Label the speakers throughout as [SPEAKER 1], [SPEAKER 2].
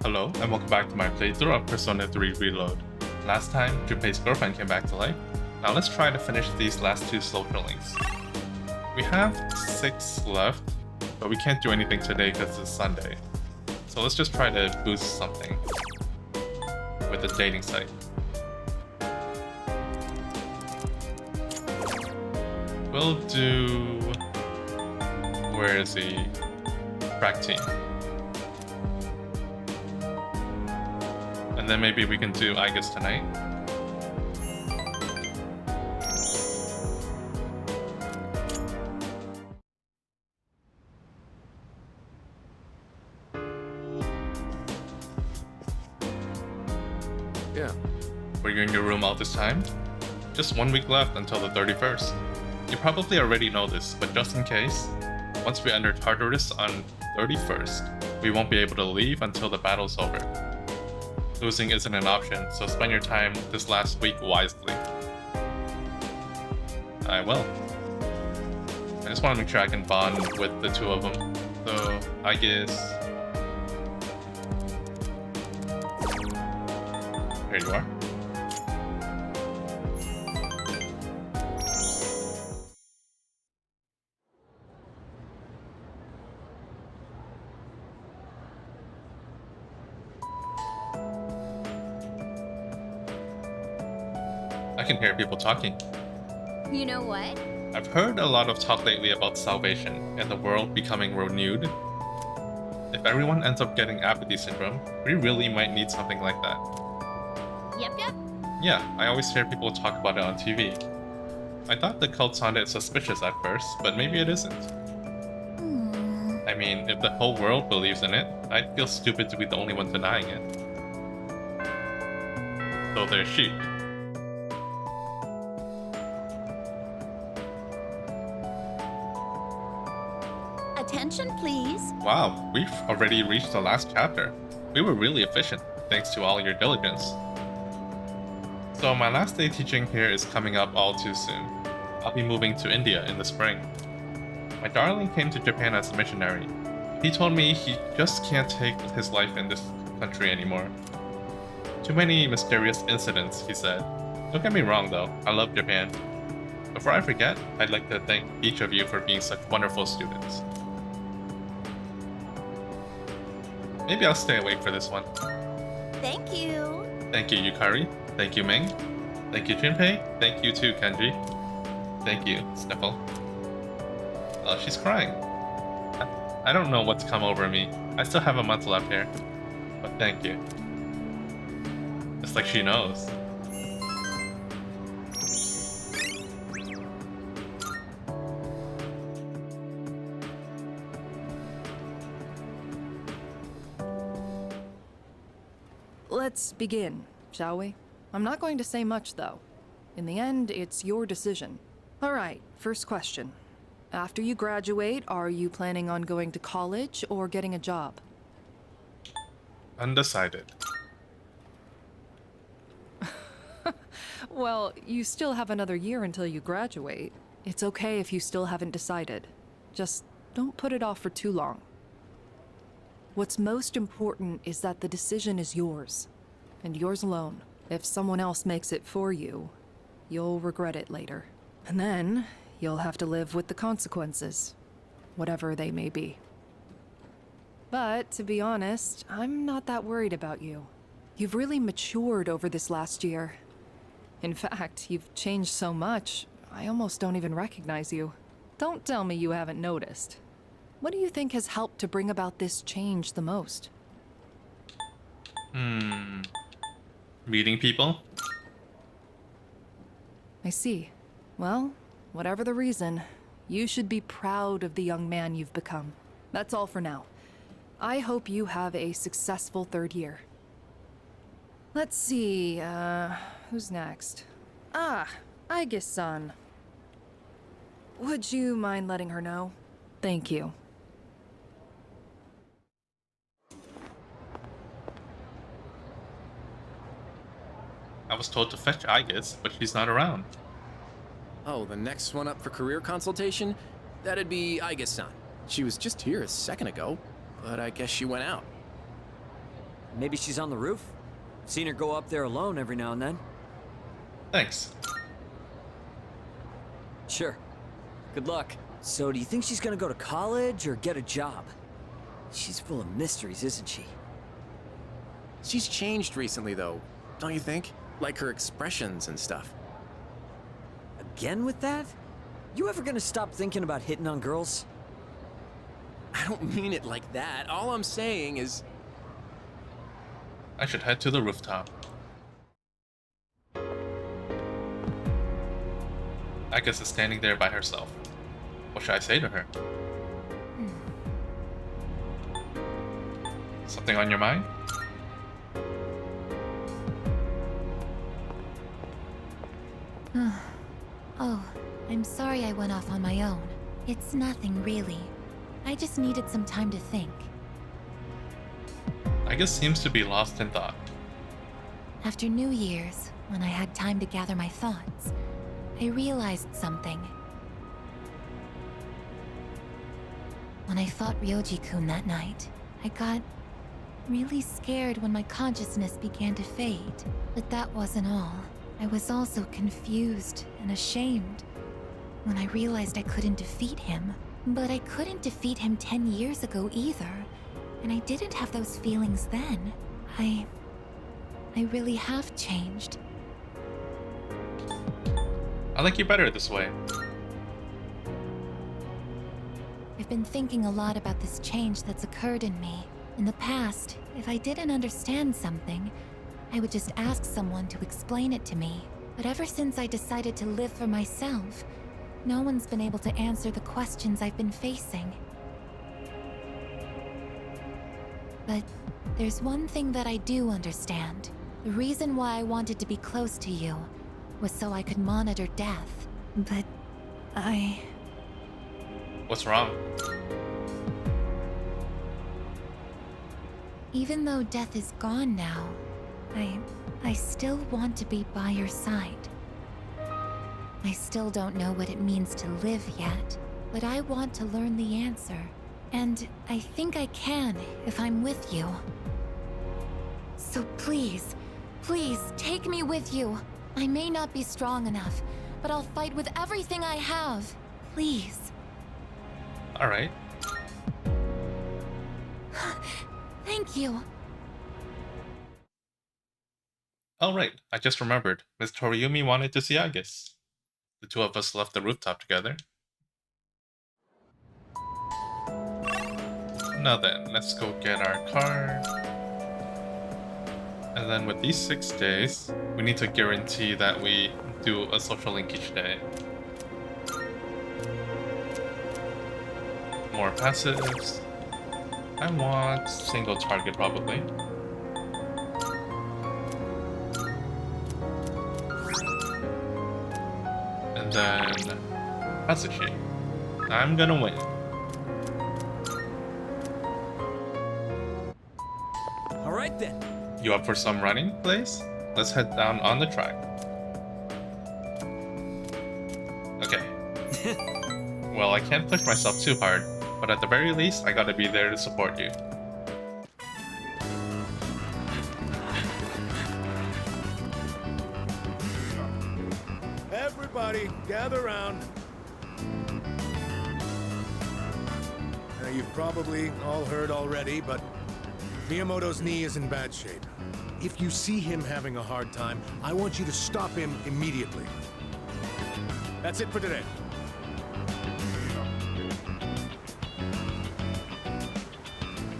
[SPEAKER 1] Hello, and welcome back to my playthrough of Persona 3 Reload. Last time, Junpei's girlfriend came back to life. Now let's try to finish these last two social links. We have 6 left, but we can't do anything today because it's Sunday. So let's just try to boost something with a dating site. We'll do... where is he? Track team. And then maybe we can do Aigis tonight.
[SPEAKER 2] Yeah.
[SPEAKER 1] Were you in your room all this time? Just 1 week left until the 31st. You probably already know this, but just in case, once we enter Tartarus on 31st, we won't be able to leave until the battle's over. Losing isn't an option, so spend your time this last week wisely. I will. I just want to make sure I can bond with the two of them. So, I guess... here you are. I can hear people talking.
[SPEAKER 3] You know what?
[SPEAKER 1] I've heard a lot of talk lately about salvation and the world becoming renewed. If everyone ends up getting apathy syndrome, we really might need something like that.
[SPEAKER 3] Yep.
[SPEAKER 1] Yeah, I always hear people talk about it on TV. I thought the cult sounded suspicious at first, but maybe it isn't. I mean, if the whole world believes in it, I'd feel stupid to be the only one denying it. So there's she.
[SPEAKER 3] Attention, please.
[SPEAKER 1] Wow, we've already reached the last chapter. We were really efficient, thanks to all your diligence. So my last day teaching here is coming up all too soon. I'll be moving to India in the spring. My darling came to Japan as a missionary. He told me he just can't take his life in this country anymore. Too many mysterious incidents, he said. Don't get me wrong though, I love Japan. Before I forget, I'd like to thank each of you for being such wonderful students. Maybe I'll stay awake for this one.
[SPEAKER 3] Thank you.
[SPEAKER 1] Thank you, Yukari. Thank you, Ming. Thank you, Junpei. Thank you too, Kenji. Thank you, Sniffle. Oh, she's crying. I don't know what's come over me. I still have a month left here. But thank you. It's like she knows.
[SPEAKER 4] Let's begin, shall we? I'm not going to say much, though. In the end, it's your decision. All right, first question. After you graduate, are you planning on going to college or getting a job?
[SPEAKER 1] Undecided.
[SPEAKER 4] Well, you still have another year until you graduate. It's okay if you still haven't decided. Just don't put it off for too long. What's most important is that the decision is yours, and yours alone. If someone else makes it for you, you'll regret it later. And then, you'll have to live with the consequences, whatever they may be. But, to be honest, I'm not that worried about you. You've really matured over this last year. In fact, you've changed so much, I almost don't even recognize you. Don't tell me you haven't noticed. What do you think has helped to bring about this change the most?
[SPEAKER 1] Meeting people?
[SPEAKER 4] I see. Well, whatever the reason, you should be proud of the young man you've become. That's all for now. I hope you have a successful third year. Let's see, who's next? Aigis-san. Would you mind letting her know? Thank you.
[SPEAKER 1] I was told to fetch Aigis, but she's not around.
[SPEAKER 2] Oh, the next one up for career consultation? That'd be Aigis-san. She was just here a second ago, but I guess she went out.
[SPEAKER 5] Maybe she's on the roof? Seen her go up there alone every now and then.
[SPEAKER 1] Thanks.
[SPEAKER 5] Sure. Good luck. So, do you think she's gonna go to college or get a job? She's full of mysteries, isn't she?
[SPEAKER 2] She's changed recently, though, don't you think? Like her expressions and stuff.
[SPEAKER 5] Again with that? You ever gonna stop thinking about hitting on girls?
[SPEAKER 2] I don't mean it like that. All I'm saying is...
[SPEAKER 1] I should head to the rooftop. Aigis is standing there by herself. What should I say to her? Something on your mind?
[SPEAKER 3] Oh, I'm sorry I went off on my own. It's nothing, really. I just needed some time to think.
[SPEAKER 1] Aigis seems to be lost in thought.
[SPEAKER 3] After New Year's, when I had time to gather my thoughts, I realized something. When I fought Ryoji-kun that night, I got really scared when my consciousness began to fade. But that wasn't all. I was also confused and ashamed when I realized I couldn't defeat him. But I couldn't defeat him 10 years ago either, and I didn't have those feelings then. I really have changed.
[SPEAKER 1] I like you better this way.
[SPEAKER 3] I've been thinking a lot about this change that's occurred in me. In the past, if I didn't understand something, I would just ask someone to explain it to me. But ever since I decided to live for myself, no one's been able to answer the questions I've been facing. But there's one thing that I do understand. The reason why I wanted to be close to you was so I could monitor death. But
[SPEAKER 1] What's wrong?
[SPEAKER 3] even though death is gone now, I still want to be by your side. I still don't know what it means to live yet, but I want to learn the answer. And I think I can if I'm with you. So please, please take me with you. I may not be strong enough, but I'll fight with everything I have. Please.
[SPEAKER 1] Alright.
[SPEAKER 3] Thank you.
[SPEAKER 1] Alright, I just remembered. Miss Toriumi wanted to see Aigis. The two of us left the rooftop together. Now then, let's go get our car. And then with these 6 days, we need to guarantee that we do a social link each day. More passives. I want single target probably. And then Kazushi. I'm gonna win.
[SPEAKER 5] Alright then.
[SPEAKER 1] You up for some running, Blaze? Let's head down on the track. Okay. Well, I can't push myself too hard, but at the very least, I gotta be there to support you.
[SPEAKER 6] Everybody, gather around. Now, you've probably all heard already, but Miyamoto's knee is in bad shape. If you see him having a hard time, I want you to stop him immediately. That's it for today.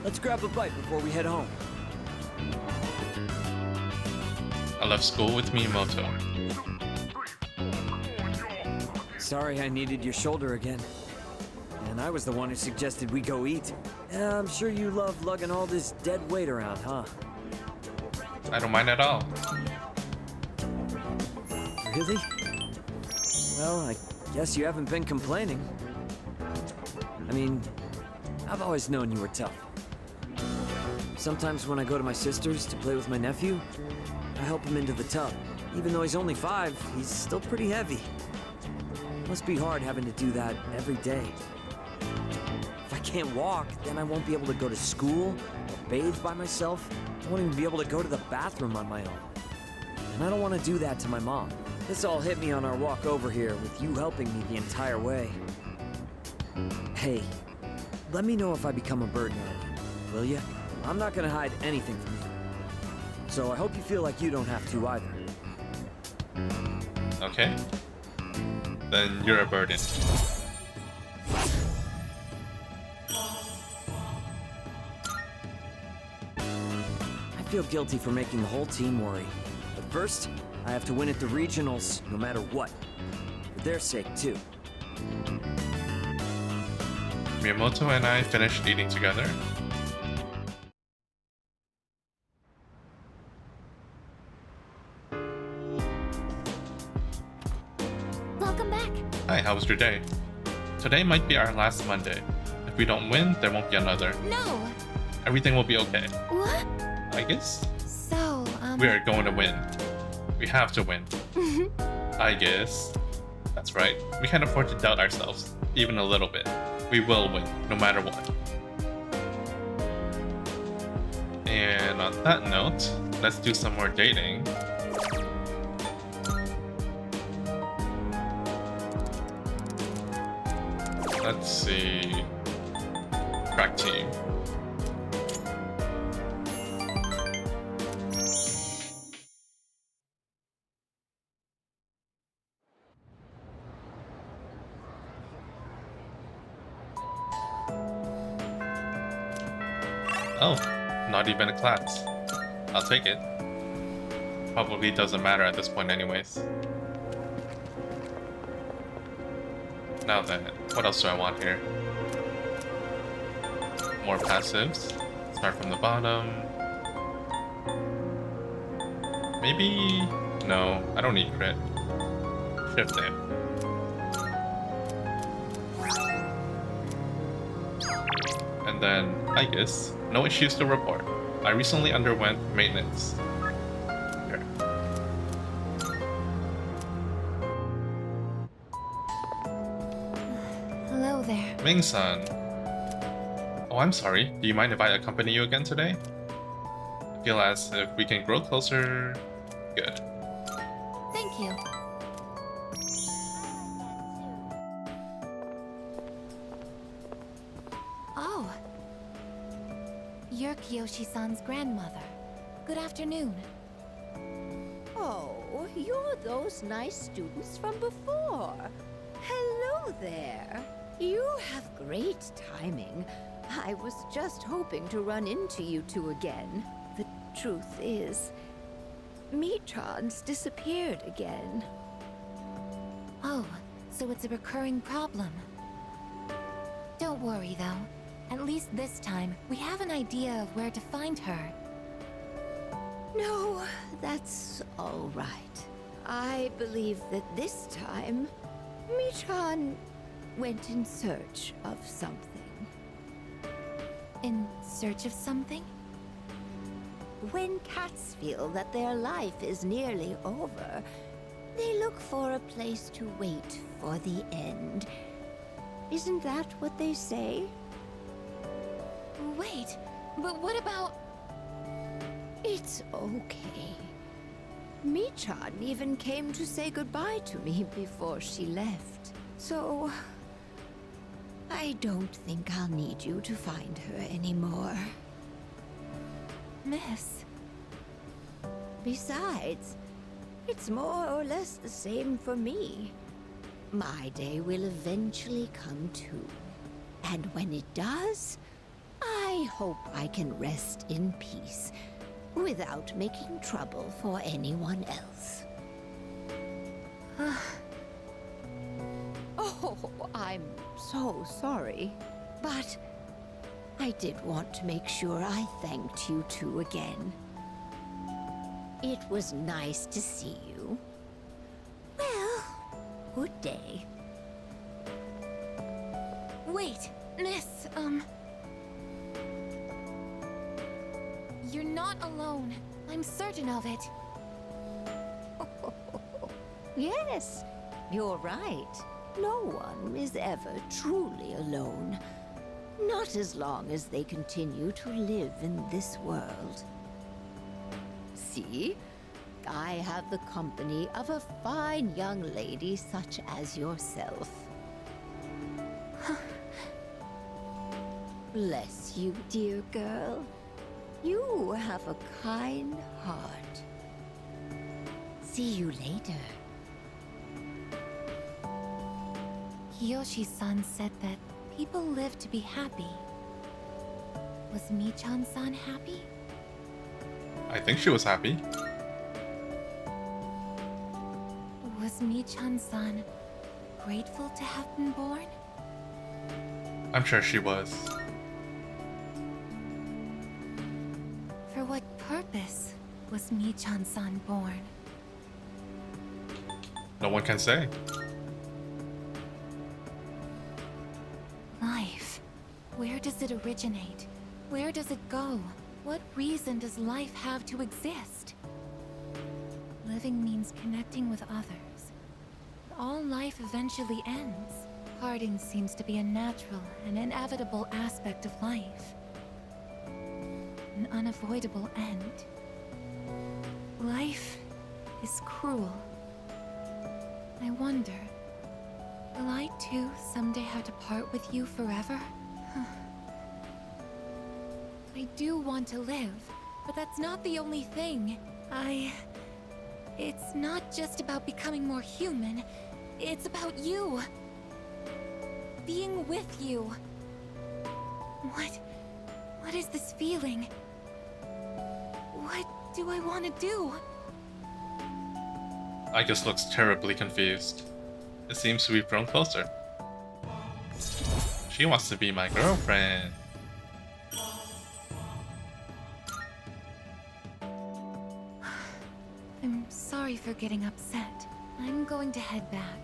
[SPEAKER 5] Let's grab a bite before we head home.
[SPEAKER 1] I left school with Miyamoto.
[SPEAKER 5] Sorry I needed your shoulder again. And I was the one who suggested we go eat. I'm sure you love lugging all this dead weight around, huh?
[SPEAKER 1] I don't mind at all.
[SPEAKER 5] Really? Well, I guess you haven't been complaining. I mean, I've always known you were tough. Sometimes when I go to my sister's to play with my nephew, I help him into the tub. Even though he's only 5, he's still pretty heavy. Must be hard having to do that every day. If I I can't walk, then I won't be able to go to school or bathe by myself. I won't even be able to go to the bathroom on my own. And I don't want to do that to my mom. This all hit me on our walk over here, with you helping me the entire way. Hey, let me know if I become a burden on you, will ya? I'm not gonna hide anything from you. So I hope you feel like you don't have to either.
[SPEAKER 1] Okay. Then you're a burden.
[SPEAKER 5] I feel guilty for making the whole team worry. But first, I have to win at the regionals, no matter what. For their sake, too.
[SPEAKER 1] Miyamoto and I finished eating together.
[SPEAKER 3] Welcome back.
[SPEAKER 1] Hi, how was your day? Today might be our last Monday. If we don't win, there won't be another.
[SPEAKER 3] No.
[SPEAKER 1] Everything will be okay.
[SPEAKER 3] What?
[SPEAKER 1] I guess?
[SPEAKER 3] So,
[SPEAKER 1] We are going to win. We have to win. I guess. That's right. We can't afford to doubt ourselves, even a little bit. We will win, no matter what. And on that note, let's do some more dating. Let's see. Track team. Oh, not even a class. I'll take it. Probably doesn't matter at this point anyways. Now then, what else do I want here? More passives. Start from the bottom. Maybe... No, I don't need crit. Shift it. And then, I guess, no issues to report. I recently underwent maintenance. Here.
[SPEAKER 3] hello there.
[SPEAKER 1] Ming-san. Oh, I'm sorry. Do you mind if I accompany you again today? I feel as if we can grow closer. Good.
[SPEAKER 3] Thank you. Oh. You're Kiyoshi-san's grandmother. Good afternoon.
[SPEAKER 7] Oh, you're those nice students from before. Hello there. You have great timing. I was just hoping to run into you two again. The truth is, Michan's disappeared again.
[SPEAKER 3] Oh, so it's a recurring problem. Don't worry, though. At least this time, we have an idea of where to find her.
[SPEAKER 7] No, that's all right. I believe that this time, Michan went in search of something.
[SPEAKER 3] In search of something?
[SPEAKER 7] When cats feel that their life is nearly over, they look for a place to wait for the end. Isn't that what they say?
[SPEAKER 3] Wait, but what about...
[SPEAKER 7] It's okay. Michan even came to say goodbye to me before she left. So... I don't think I'll need you to find her anymore.
[SPEAKER 3] Miss?
[SPEAKER 7] Besides, it's more or less the same for me. My day will eventually come too. And when it does, I hope I can rest in peace without making trouble for anyone else. Oh, I'm so sorry. But I did want to make sure I thanked you two again. It was nice to see you. Well, good day.
[SPEAKER 3] Wait, Miss, You're not alone. I'm certain of it.
[SPEAKER 7] Yes, you're right. No one is ever truly alone. Not as long as they continue to live in this world. See? I have the company of a fine young lady such as yourself. Bless you, dear girl. You have a kind heart. See you later.
[SPEAKER 3] Kiyoshi-san said that people live to be happy. Was Michan-san happy?
[SPEAKER 1] I think she was happy.
[SPEAKER 3] Was Michan-san grateful to have been born?
[SPEAKER 1] I'm sure she was.
[SPEAKER 3] For what purpose was Michan-san born?
[SPEAKER 1] No one can say.
[SPEAKER 3] Life. Where does it originate? Where does it go? What reason does life have to exist? Living means connecting with others. All life eventually ends. Parting seems to be a natural and inevitable aspect of life. An unavoidable end. Life is cruel. I wonder, will I too someday have to part with you forever? I do want to live, but that's not the only thing. It's not just about becoming more human. It's about you. Being with you. What is this feeling? What do I want to do?
[SPEAKER 1] Aigis looks terribly confused. It seems we've grown closer. She wants to be my girlfriend.
[SPEAKER 3] I'm sorry for getting upset. I'm going to head back.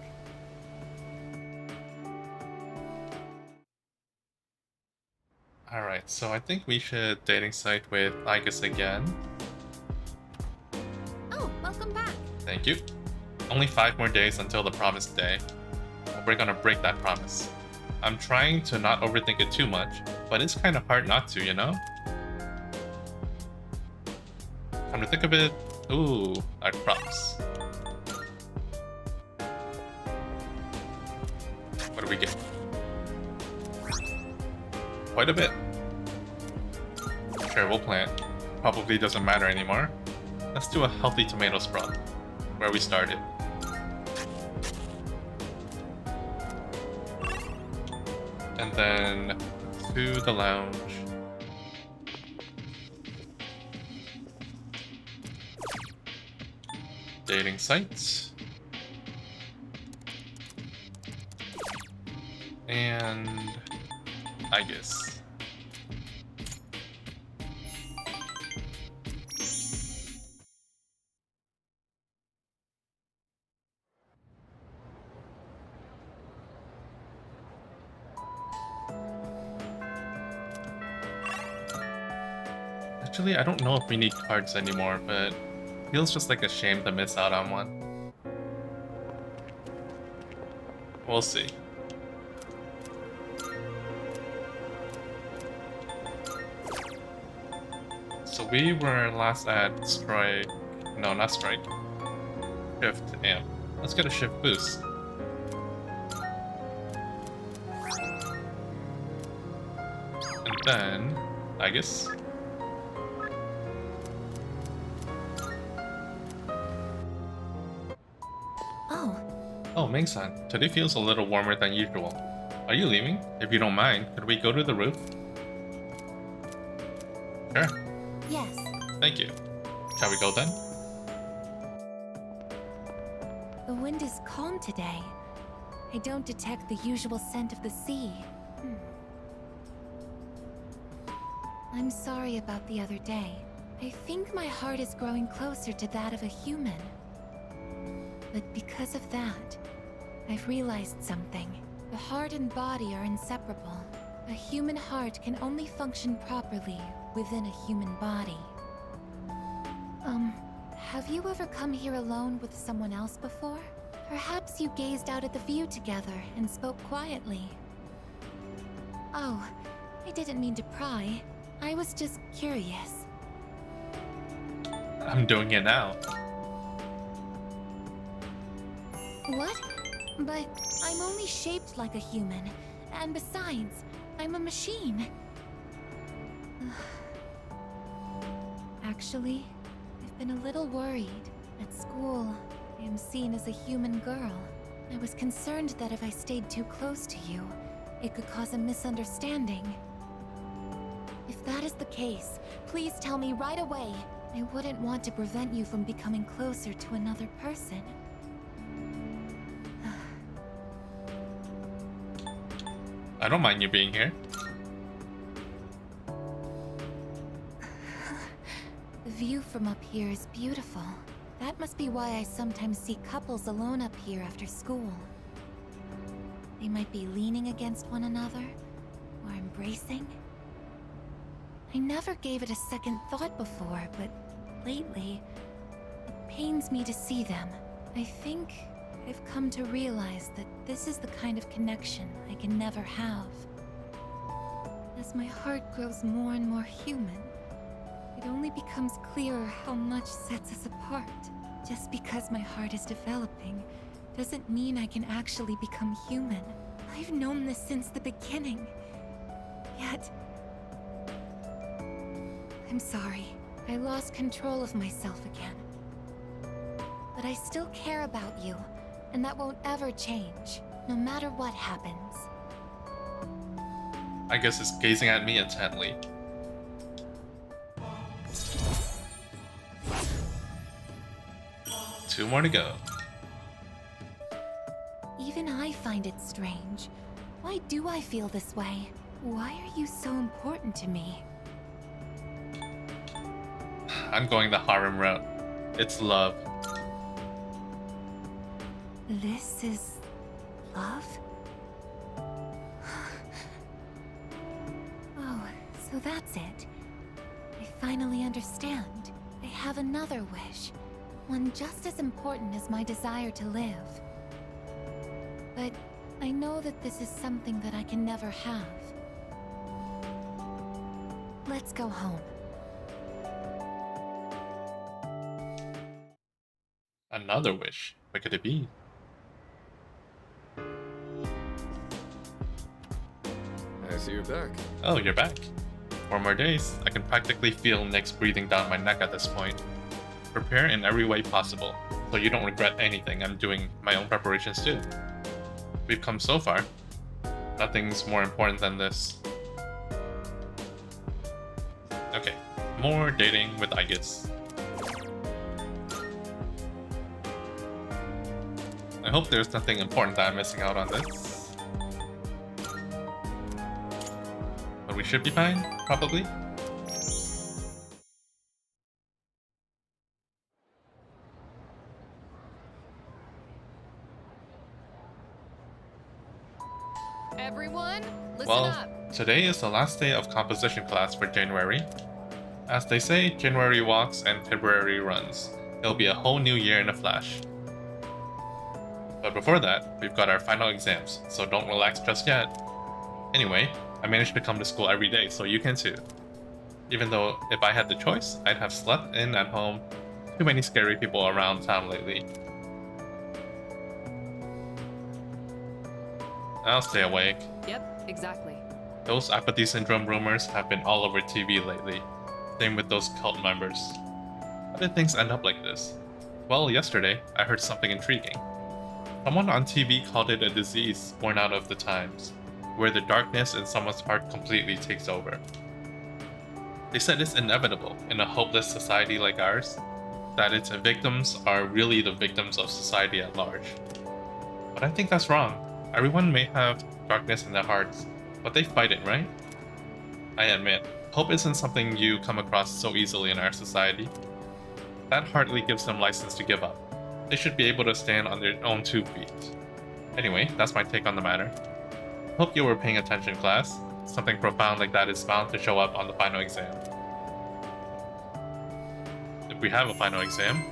[SPEAKER 1] Alright, so I think we should dating site with Aigis again.
[SPEAKER 7] Oh, welcome back.
[SPEAKER 1] Thank you. Only 5 more days until the promised day. We're gonna break that promise. I'm trying to not overthink it too much, but it's kind of hard not to, you know? Come to think of it, ooh, our props. What do we get? Quite a bit. Sure, we'll plant. Probably doesn't matter anymore. Let's do a healthy tomato sprout, where we started. And then to the lounge. Dating sites. And Aigis. Actually, I don't know if we need cards anymore, but feels just like a shame to miss out on one. We'll see. So we were last at strike. No, not strike. Shift amp. Let's get a shift boost. And then, Aigis. Oh, Ming-san, today feels a little warmer than usual. Are you leaving? If you don't mind, could we go to the roof? Sure.
[SPEAKER 3] Yes.
[SPEAKER 1] Thank you. Shall we go then?
[SPEAKER 3] The wind is calm today. I don't detect the usual scent of the sea. I'm sorry about the other day. I think my heart is growing closer to that of a human. But because of that, I've realized something. The heart and body are inseparable. A human heart can only function properly within a human body. Have you ever come here alone with someone else before? Perhaps you gazed out at the view together and spoke quietly. Oh, didn't mean to pry. I was just curious.
[SPEAKER 1] I'm doing it now.
[SPEAKER 3] What? But I'm only shaped like a human. And besides, I'm a machine. Actually, I've been a little worried. At school, I am seen as a human girl. I was concerned that if I stayed too close to you, it could cause a misunderstanding. If that is the case, please tell me right away. I wouldn't want to prevent you from becoming closer to another person.
[SPEAKER 1] I don't mind you being here.
[SPEAKER 3] The view from up here is beautiful. That must be why I sometimes see couples alone up here after school. They might be leaning against one another, or embracing. I never gave it a second thought before, but lately, it pains me to see them. I think I've come to realize that this is the kind of connection I can never have. As my heart grows more and more human, it only becomes clearer how much sets us apart. Just because my heart is developing doesn't mean I can actually become human. I've known this since the beginning. Yet... I'm sorry. I lost control of myself again. But I still care about you, and that won't ever change, no matter what happens.
[SPEAKER 1] I guess it's gazing at me intently. Two more to go.
[SPEAKER 3] Even I find it strange. Why do I feel this way? Why are you so important to me?
[SPEAKER 1] I'm going the harem route. It's love.
[SPEAKER 3] This is... love? Oh, so that's it. I finally understand. I have another wish. One just as important as my desire to live. But I know that this is something that I can never have. Let's go home.
[SPEAKER 1] Another wish. What could it be?
[SPEAKER 8] I see you're back.
[SPEAKER 1] Oh, you're back. 4 more days. I can practically feel Nick's breathing down my neck at this point. Prepare in every way possible, so you don't regret anything. I'm doing my own preparations too. We've come so far. Nothing's more important than this. Okay, more dating with Aigis. I hope there's nothing important that I'm missing out on this. But we should be fine, probably.
[SPEAKER 4] Everyone, listen
[SPEAKER 1] Well,
[SPEAKER 4] up.
[SPEAKER 1] today is the last day of composition class for January. As they say, January walks and February runs. It'll be a whole new year in a flash. But before that, we've got our final exams, so don't relax just yet. Anyway, I managed to come to school every day, so you can too. Even though if I had the choice, I'd have slept in at home. Too many scary people around town lately. I'll stay awake.
[SPEAKER 4] Yep, exactly.
[SPEAKER 1] Those apathy syndrome rumors have been all over TV lately. Same with those cult members. How did things end up like this? Well, yesterday, I heard something intriguing. Someone on TV called it a disease born out of the times, where the darkness in someone's heart completely takes over. They said it's inevitable in a hopeless society like ours, that its victims are really the victims of society at large. But I think that's wrong. Everyone may have darkness in their hearts, but they fight it, right? I admit, hope isn't something you come across so easily in our society. That hardly gives them license to give up. They should be able to stand on their own 2 feet. Anyway, that's my take on the matter. Hope you were paying attention, class. Something profound like that is bound to show up on the final exam. If we have a final exam.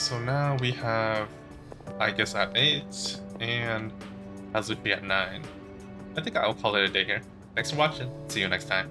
[SPEAKER 1] so now we have Aigis at 8 and Kazushi at 9. I think I'll call it a day here. Thanks for watching. See you next time.